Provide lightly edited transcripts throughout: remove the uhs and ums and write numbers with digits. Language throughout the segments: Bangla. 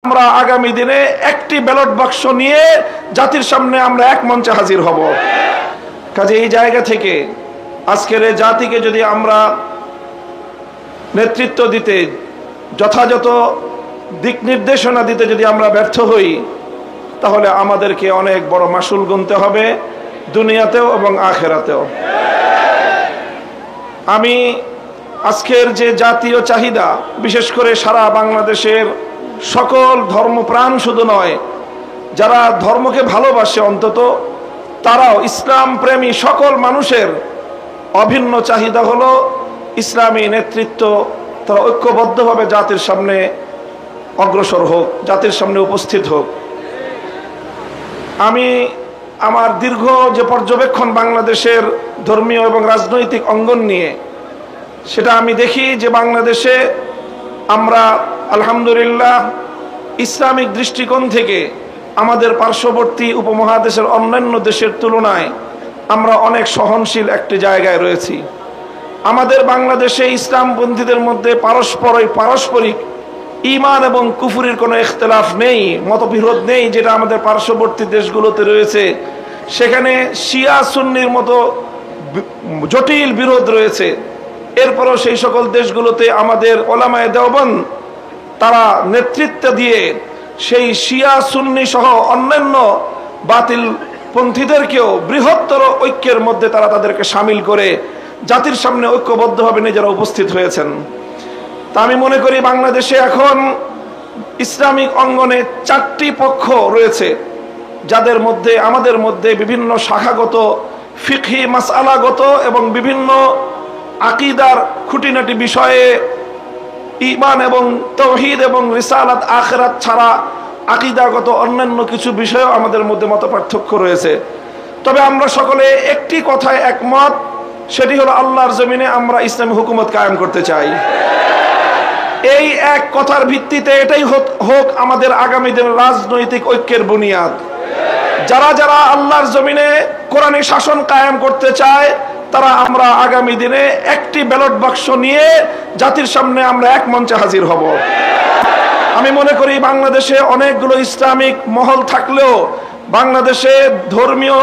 আমরা আগামী দিনে একটি ব্যালট বাক্স নিয়ে জাতির সামনে আমরা এক মঞ্চে হাজির হব। কাজে এই জায়গা থেকে আজকের এই জাতিকে যদি আমরা নেতৃত্ব দিতে, যথাযথ দিক নির্দেশনা দিতে যদি আমরা ব্যর্থ হই, তাহলে আমাদেরকে অনেক বড় মাসুল গুনতে হবে, দুনিয়াতেও এবং আখেরাতেও। আমি আজকের যে জাতীয় চাহিদা, বিশেষ করে সারা বাংলাদেশের সকল ধর্মপ্রাণ শুধু নয়, যারা ধর্মকে ভালোবাসে অন্তত তারাও, ইসলাম প্রেমী সকল মানুষের অভিন্ন চাহিদা হলো ইসলামী নেতৃত্ব তারা ঐক্যবদ্ধভাবে জাতির সামনে অগ্রসর হোক, জাতির সামনে উপস্থিত হোক। আমি আমার দীর্ঘ যে পর্যবেক্ষণ বাংলাদেশের ধর্মীয় এবং রাজনৈতিক অঙ্গন নিয়ে, সেটা আমি দেখি যে বাংলাদেশে আমরা আলহামদুলিল্লাহ ইসলামিক দৃষ্টিকোণ থেকে আমাদের পার্শ্ববর্তী উপমহাদেশের অন্যান্য দেশের তুলনায় আমরা অনেক সহনশীল একটি জায়গায় রয়েছি। আমাদের বাংলাদেশে ইসলামপন্থীদের মধ্যে পারস্পরিক ঈমান এবং কুফরির কোনো ইখতিলাফ নেই, মতবিরোধ নেই, যেটা আমাদের পার্শ্ববর্তী দেশগুলোতে রয়েছে। সেখানে শিয়া সুন্নির মতো জটিল বিরোধ রয়েছে। এরপরও সেই সকল দেশগুলোতে আমাদের ওলামায়ে দেওবন্দ তারা নেতৃত্ব দিয়ে সেই শিয়া সুন্নি সহ অন্যান্য বাতিল পন্থীদেরকেও বৃহত্তর ঐক্যের মধ্যে তারা তাদেরকে সামিল করে জাতির সামনে ঐক্যবদ্ধভাবে নিজেরা উপস্থিত হয়েছেন। তা আমি মনে করি বাংলাদেশে এখন ইসলামিক অঙ্গনে 4টি পক্ষ রয়েছে, যাদের মধ্যে আমাদের মধ্যে বিভিন্ন শাখাগত, ফিকহি মাসআলাগত এবং বিভিন্ন আকীদার খুঁটিনাটি বিষয়ে, ঈমান এবং তাওহীদ এবং রিসালাত আখিরাত ছাড়া আকীদাগত অন্যান্য কিছু বিষয়েও আমাদের মধ্যে মতপার্থক্য রয়েছে। তবে আমরা সকলে একটি কথায় একমত, সেটি হলো আল্লাহর জমিনে আমরা ইসলামী হুকুমত কায়েম করতে চাই। এই এক কথার ভিত্তিতে এটাই হোক আমাদের আগামী দিনের রাজনৈতিক ঐক্যের বুনিয়াদ। যারা যারা আল্লাহর জমিনে কোরআনী শাসন কায়েম করতে চায়, তারা আমরা আগামী দিনে একটি ব্যালট বাক্স নিয়ে জাতির সামনে আমরা এক মঞ্চে হাজির হব। আমি মনে করি বাংলাদেশে অনেকগুলো ইসলামিক মহল থাকলেও বাংলাদেশে ধর্মীয়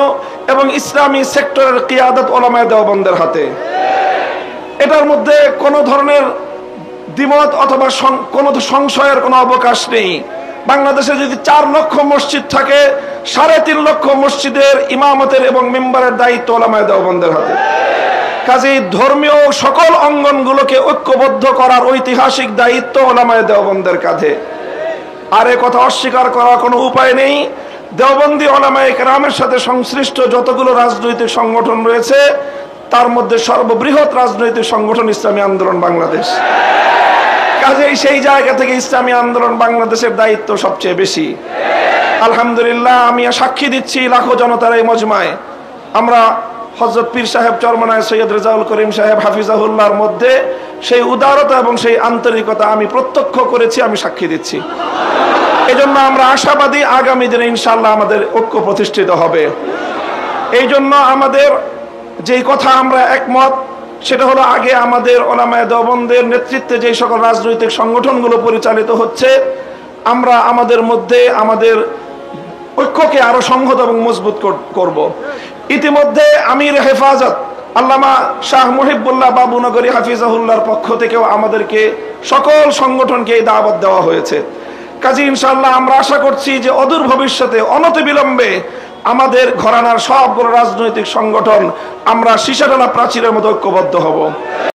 এবং ইসলামী সেক্টরের কিয়াদত ওলামায়ে দেওবন্দের হাতে। এটার মধ্যে কোনো ধরনের দ্বিমত অথবা কোনো সংশয়ের কোনো অবকাশ নেই। বাংলাদেশে যদি 4 লক্ষ মসজিদ থাকে, 3.5 লক্ষ মসজিদের ইমামতের এবং মেম্বারের দায়িত্ব ওলামায়ে দেওবন্দের হাতে। কাজেই ধর্মীয় সকল অঙ্গনগুলোকে ঐক্যবদ্ধ করার ঐতিহাসিক দায়িত্ব ওলামায়ে দেওবন্দের কাঁধে। আর এ কথা অস্বীকার করার কোনো উপায় নেই। দেওবন্দি ওলামায়ে কেরামের সাথে সংশ্লিষ্ট যতগুলো রাজনৈতিক সংগঠন রয়েছে, তার মধ্যে সর্ববৃহৎ রাজনৈতিক সংগঠন ইসলামী আন্দোলন বাংলাদেশ। কাজেই সেই জায়গা থেকে ইসলামী আন্দোলন বাংলাদেশের দায়িত্ব সবচেয়ে বেশি। আলহামদুলিল্লাহ, আমি সাক্ষী দিচ্ছি লাখো জনতার এই মজমায় আমরা হযরত পীর সাহেব চরমনায় সৈয়দ রেজাউল করিম সাহেব হাফিজাহুল্লাহর মধ্যে সেই উদারতা এবং সেই আন্তরিকতা আমি প্রত্যক্ষ করেছি, আমি সাক্ষী দিচ্ছি। এজন্য আমরা আশাবাদী আগামী দিনে ইনশাআল্লাহ আমাদের ঐক্য প্রতিষ্ঠিত হবে। এই জন্য আমাদের যেই কথা আমরা একমত, সেটা হলো আগে আমাদের ওলামায়ে দেওবন্দের নেতৃত্বে যে সকল রাজনৈতিক সংগঠনগুলো পরিচালিত হচ্ছে, আমরা আমাদের মধ্যে আমাদের ঐক্যকে আরো সংহত এবং মজবুত করব। ইতিমধ্যে আমির হেফাজত আল্লামা শাহ মুহিবুল্লাহ বাবুনগরী হাফিজাহুল্লাহর পক্ষ থেকেও আমাদেরকে সকল সংগঠনকে এই দাওয়াত দেওয়া হয়েছে। কাজে ইনশাআল্লাহ আমরা আশা করছি যে অদূর ভবিষ্যতে অনতিবিলম্বে আমাদের ঘরানার সবগুলো রাজনৈতিক সংগঠন আমরা সীসাডালা প্রাচীরের মতো ঐক্যবদ্ধ হব।